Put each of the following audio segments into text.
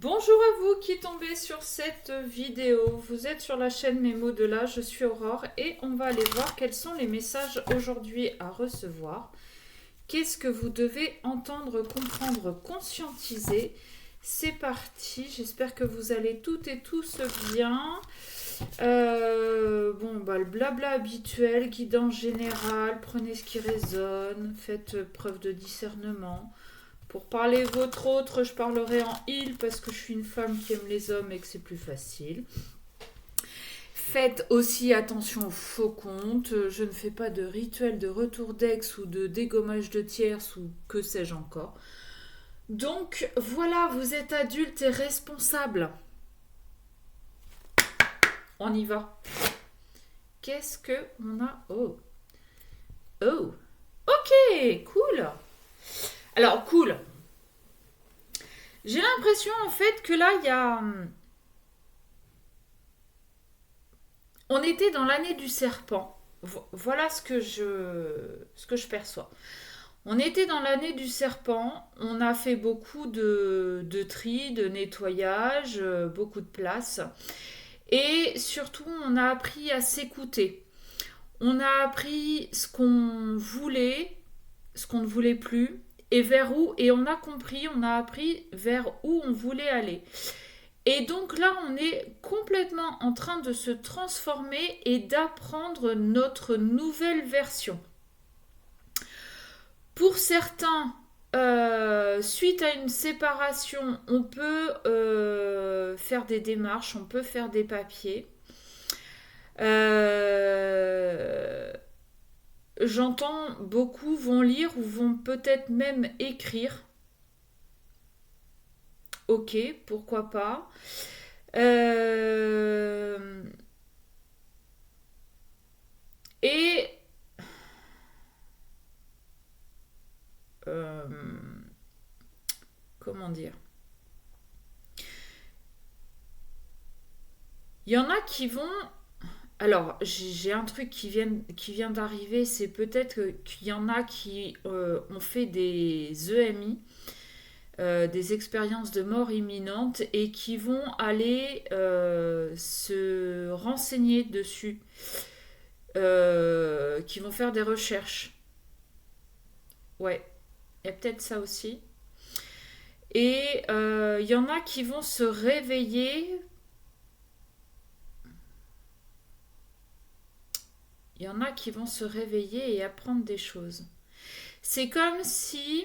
Bonjour à vous qui tombez sur cette vidéo. Vous êtes sur la chaîne Mémo de là, je suis Aurore et on va aller voir quels sont les messages aujourd'hui à recevoir. Qu'est-ce que vous devez entendre, comprendre, conscientiser? C'est parti, j'espère que vous allez toutes et tous bien. Le blabla habituel, guidance générale, prenez ce qui résonne, faites preuve de discernement. Pour parler votre autre, je parlerai en il parce que je suis une femme qui aime les hommes et que c'est plus facile. Faites aussi attention aux faux comptes. Je ne fais pas de rituel de retour d'ex ou de dégommage de tierces ou que sais-je encore. Donc voilà, vous êtes adulte et responsable. On y va. Qu'est-ce que on a? Oh. Ok, cool. Alors, cool. J'ai l'impression, en fait, que là, il y a... On était dans l'année du serpent. Voilà ce que je perçois. On était dans l'année du serpent. On a fait beaucoup de tri, de nettoyage, beaucoup de place. Et surtout, on a appris à s'écouter. On a appris ce qu'on voulait, ce qu'on ne voulait plus, et vers où, et on a compris, on a appris vers où on voulait aller. Et donc là, on est complètement en train de se transformer et d'apprendre notre nouvelle version. Pour certains, suite à une séparation, on peut faire des démarches, on peut faire des papiers. J'entends beaucoup vont lire ou vont peut-être même écrire. Ok, pourquoi pas. Euh, et euh, comment dire? Il y en a qui vont. Alors, j'ai un truc qui vient d'arriver, c'est peut-être qu'il y en a qui ont fait des EMI, des expériences de mort imminente, et qui vont aller se renseigner dessus, qui vont faire des recherches. Ouais, il y a peut-être ça aussi. Et il y en a qui vont se réveiller. Il y en a qui vont se réveiller et apprendre des choses. C'est comme si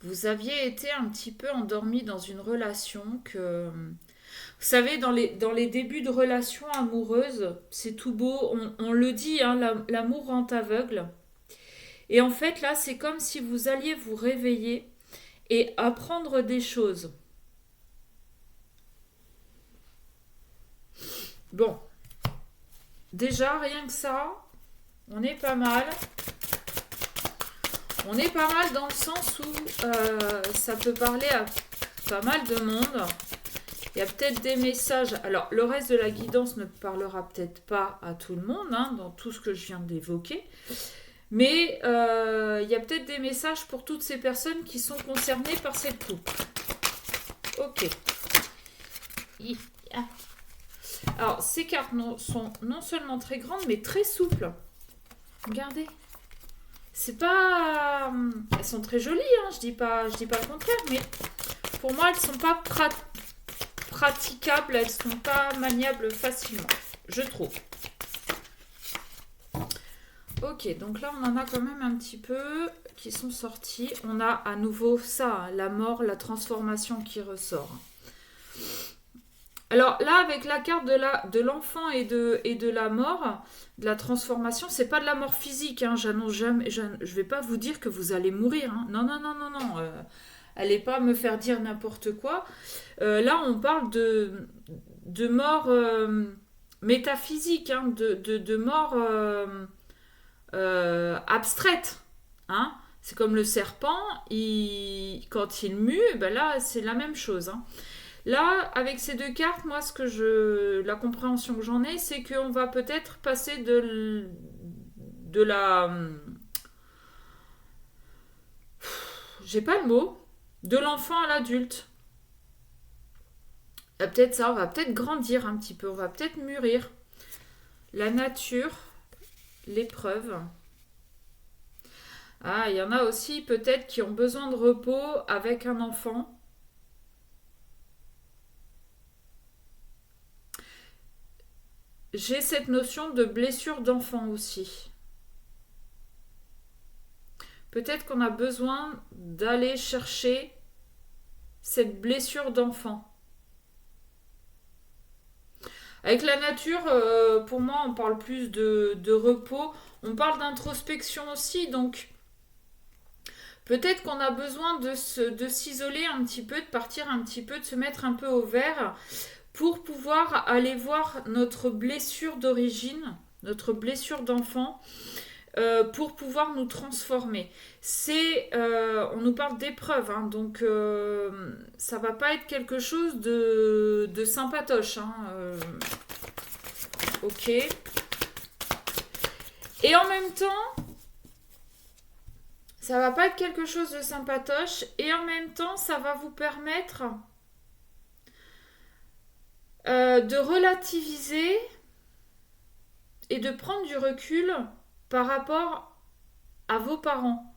vous aviez été un petit peu endormi dans une relation que... Vous savez, dans les débuts de relations amoureuses, c'est tout beau, on le dit, hein, l'amour rend aveugle. Et en fait, là, c'est comme si vous alliez vous réveiller et apprendre des choses. Bon, déjà, rien que ça, on est pas mal. On est pas mal dans le sens où ça peut parler à pas mal de monde. Il y a peut-être des messages. Alors, le reste de la guidance ne parlera peut-être pas à tout le monde, hein, dans tout ce que je viens d'évoquer. Mais il y a peut-être des messages pour toutes ces personnes qui sont concernées par cette coupe. Ok. Alors, ces cartes sont non seulement très grandes, mais très souples. Regardez. C'est pas... Elles sont très jolies, hein, je dis pas le contraire, mais pour moi, elles sont pas praticables, elles sont pas maniables facilement, je trouve. Ok, donc là, on en a quand même un petit peu qui sont sortis. On a à nouveau ça, la mort, la transformation qui ressort. Alors là, avec la carte de l'enfant et de la mort, de la transformation, c'est pas de la mort physique. Hein, j'annonce jamais, je vais pas vous dire que vous allez mourir. Hein. Non, non, non, non, non. Allez pas me faire dire n'importe quoi. Là, on parle de mort métaphysique, hein, de mort abstraite. Hein. C'est comme le serpent, quand il mue, ben là, c'est la même chose. Hein. Là, avec ces deux cartes, moi, la compréhension que j'en ai, c'est qu'on va peut-être passer de la... J'ai pas le mot. De l'enfant à l'adulte. Peut-être ça, on va peut-être grandir un petit peu, on va peut-être mûrir. La nature, l'épreuve. Ah, il y en a aussi peut-être qui ont besoin de repos avec un enfant. J'ai cette notion de blessure d'enfant aussi. Peut-être qu'on a besoin d'aller chercher cette blessure d'enfant. Avec la nature, pour moi, on parle plus de repos. On parle d'introspection aussi, donc peut-être qu'on a besoin de s'isoler un petit peu, de partir un petit peu, de se mettre un peu au vert pour pouvoir aller voir notre blessure d'origine, notre blessure d'enfant, pour pouvoir nous transformer. On nous parle d'épreuve, hein, donc ça va pas être quelque chose de sympatoche. Hein, ok. Et en même temps, ça va pas être quelque chose de sympatoche, et en même temps, ça va vous permettre de relativiser et de prendre du recul par rapport à vos parents.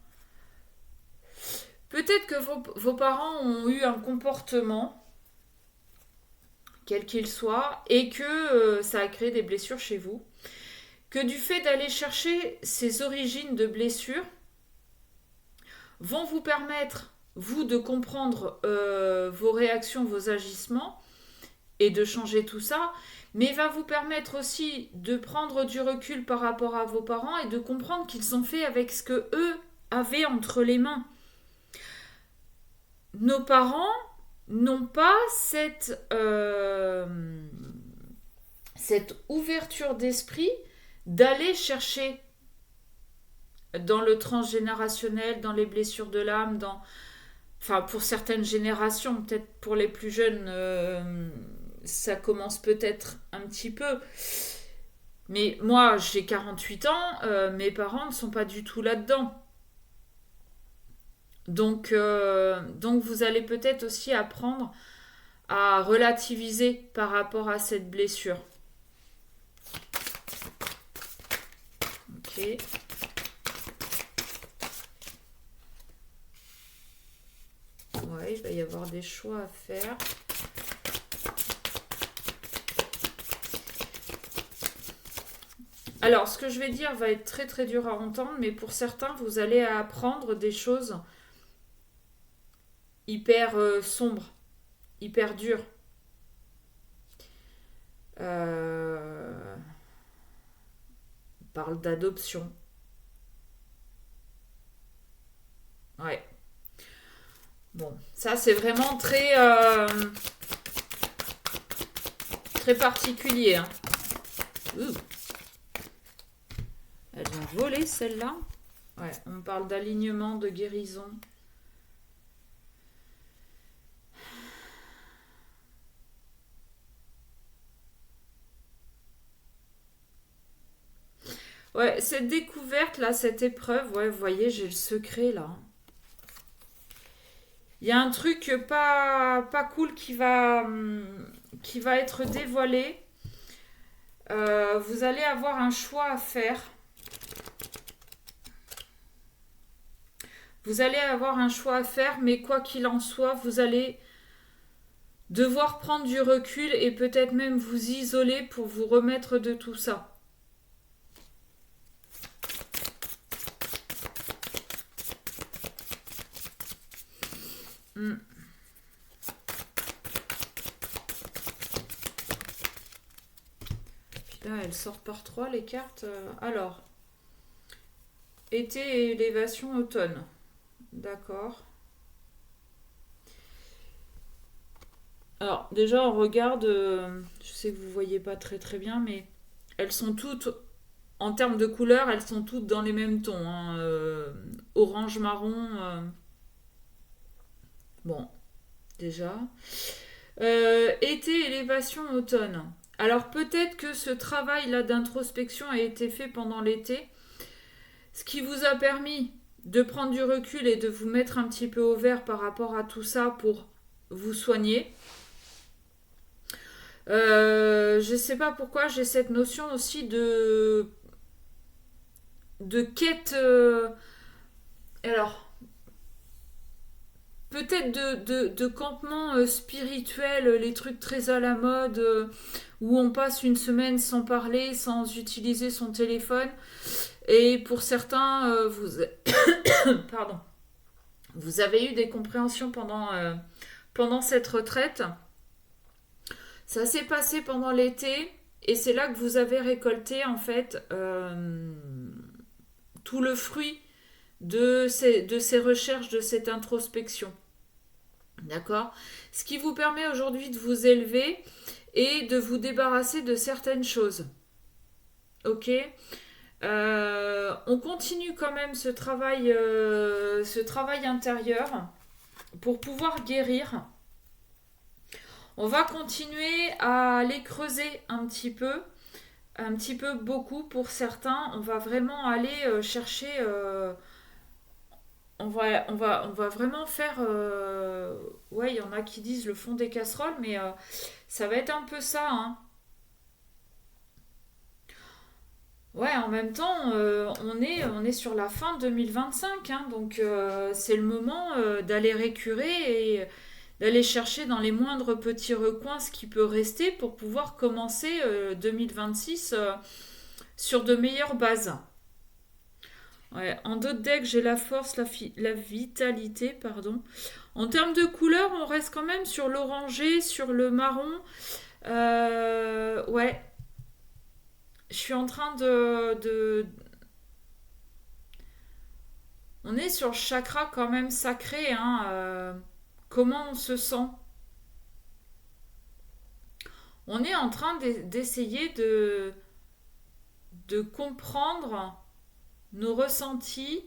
Peut-être que vos parents ont eu un comportement, quel qu'il soit, et que ça a créé des blessures chez vous. Que du fait d'aller chercher ces origines de blessures, vont vous permettre, vous, de comprendre vos réactions, vos agissements, et de changer tout ça, mais va vous permettre aussi de prendre du recul par rapport à vos parents et de comprendre qu'ils ont fait avec ce que eux avaient entre les mains. Nos parents n'ont pas cette ouverture d'esprit d'aller chercher dans le transgénérationnel, dans les blessures de l'âme, enfin pour certaines générations, peut-être pour les plus jeunes, ça commence peut-être un petit peu. Mais moi, j'ai 48 ans, mes parents ne sont pas du tout là-dedans. Donc vous allez peut-être aussi apprendre à relativiser par rapport à cette blessure. Ok. Ouais, il va y avoir des choix à faire. Alors, ce que je vais dire va être très très dur à entendre, mais pour certains, vous allez apprendre des choses hyper sombres, hyper dures. On parle d'adoption. Ouais. Bon, ça c'est vraiment très particulier. Hein. Elle vient voler celle-là. Ouais, on parle d'alignement, de guérison. Ouais, cette découverte là, cette épreuve, ouais, vous voyez, j'ai le secret là. Il y a un truc pas cool qui va être dévoilé. Vous allez avoir un choix à faire. Vous allez avoir un choix à faire, mais quoi qu'il en soit, vous allez devoir prendre du recul et peut-être même vous isoler pour vous remettre de tout ça. Hmm. Puis là, elles sortent par trois les cartes. Alors, été et élévation automne. D'accord. Alors, déjà, on regarde. Je sais que vous voyez pas très très bien, mais elles sont toutes, en termes de couleurs, elles sont toutes dans les mêmes tons. Hein, orange, marron. Bon, déjà. Été, élévation, automne. Alors, peut-être que ce travail-là d'introspection a été fait pendant l'été, ce qui vous a permis de prendre du recul et de vous mettre un petit peu au vert par rapport à tout ça pour vous soigner. Je sais pas pourquoi j'ai cette notion aussi de quête. Alors, peut-être de campement spirituel, les trucs très à la mode, où on passe une semaine sans parler, sans utiliser son téléphone. Et pour certains, pardon, vous avez eu des compréhensions pendant cette retraite. Ça s'est passé pendant l'été. Et c'est là que vous avez récolté en fait tout le fruit de ces recherches, de cette introspection. D'accord. Ce qui vous permet aujourd'hui de vous élever et de vous débarrasser de certaines choses. Ok. On continue quand même ce travail intérieur pour pouvoir guérir. On va continuer à aller creuser un petit peu beaucoup pour certains. On va vraiment aller chercher. On va vraiment faire. Ouais, il y en a qui disent le fond des casseroles, mais ça va être un peu ça, hein. Ouais, en même temps, on est sur la fin 2025, hein, donc c'est le moment d'aller récurer et d'aller chercher dans les moindres petits recoins ce qui peut rester pour pouvoir commencer 2026 sur de meilleures bases. Ouais, en d'autres decks, j'ai la force, la vitalité, pardon. En termes de couleur, on reste quand même sur l'orangé, sur le marron. Ouais, je suis en train on est sur le chakra quand même sacré, hein. Comment on se sent? On est en train d'essayer de comprendre nos ressentis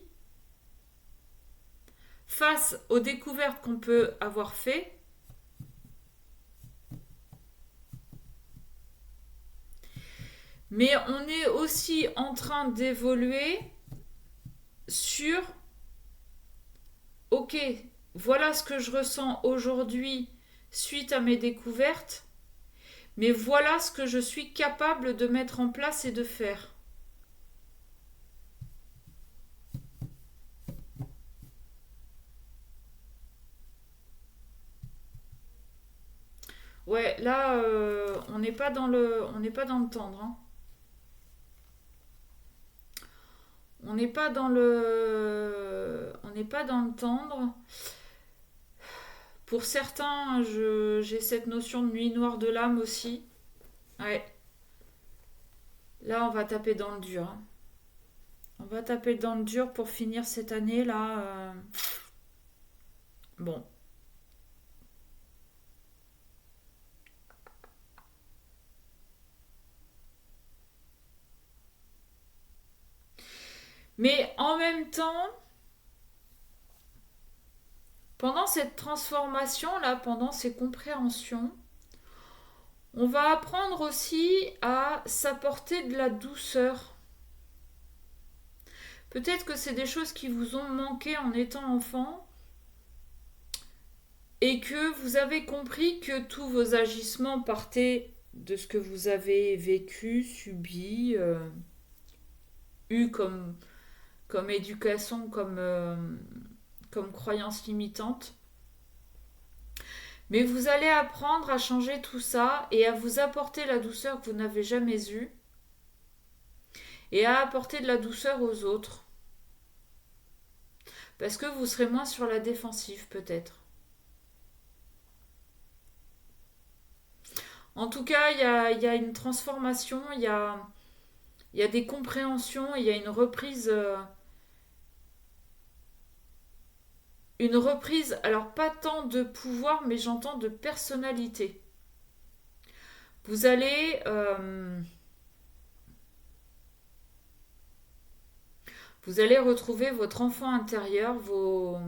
face aux découvertes qu'on peut avoir fait, mais on est aussi en train d'évoluer sur ok, voilà ce que je ressens aujourd'hui suite à mes découvertes, mais voilà ce que je suis capable de mettre en place et de faire. Ouais, là, on n'est pas dans le tendre, hein. On n'est pas dans le tendre. Pour certains, j'ai cette notion de nuit noire de l'âme aussi. Ouais, là, on va taper dans le dur, hein. On va taper dans le dur pour finir cette année là. Bon. Mais en même temps, pendant cette transformation là, pendant ces compréhensions, on va apprendre aussi à s'apporter de la douceur. Peut-être que c'est des choses qui vous ont manqué en étant enfant et que vous avez compris que tous vos agissements partaient de ce que vous avez vécu, subi, eu comme éducation, comme croyance limitante. Mais vous allez apprendre à changer tout ça et à vous apporter la douceur que vous n'avez jamais eue et à apporter de la douceur aux autres. Parce que vous serez moins sur la défensive peut-être. En tout cas, il y a une transformation, il y a des compréhensions, il y a une reprise, alors pas tant de pouvoir, mais j'entends de personnalité. Vous allez, vous allez retrouver votre enfant intérieur, vos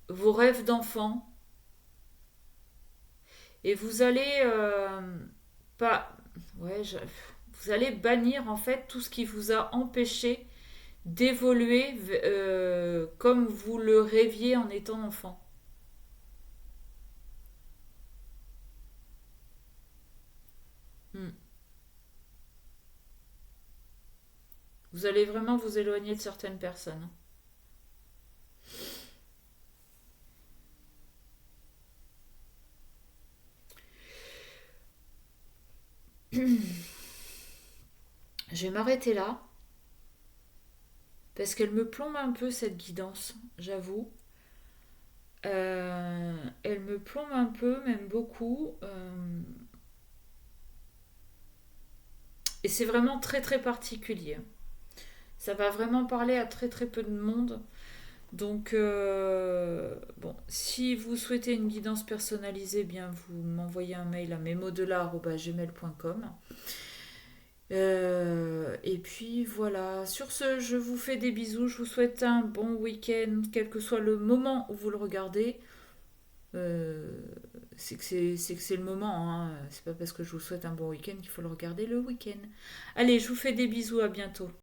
rêves d'enfant, et vous allez pas, ouais, vous allez bannir en fait tout ce qui vous a empêché d'évoluer comme vous le rêviez en étant enfant. Vous allez vraiment vous éloigner de certaines personnes. Je vais m'arrêter là parce qu'elle me plombe un peu cette guidance, j'avoue. Elle me plombe un peu, même beaucoup. Et c'est vraiment très très particulier. Ça va vraiment parler à très très peu de monde. Donc, bon, si vous souhaitez une guidance personnalisée, bien vous m'envoyez un mail à memodelà@gmail.com. Et puis voilà, sur ce, je vous fais des bisous, je vous souhaite un bon week-end, quel que soit le moment où vous le regardez. Euh, c'est que c'est le moment, hein. C'est pas parce que je vous souhaite un bon week-end qu'il faut le regarder le week-end. Allez, je vous fais des bisous, à bientôt.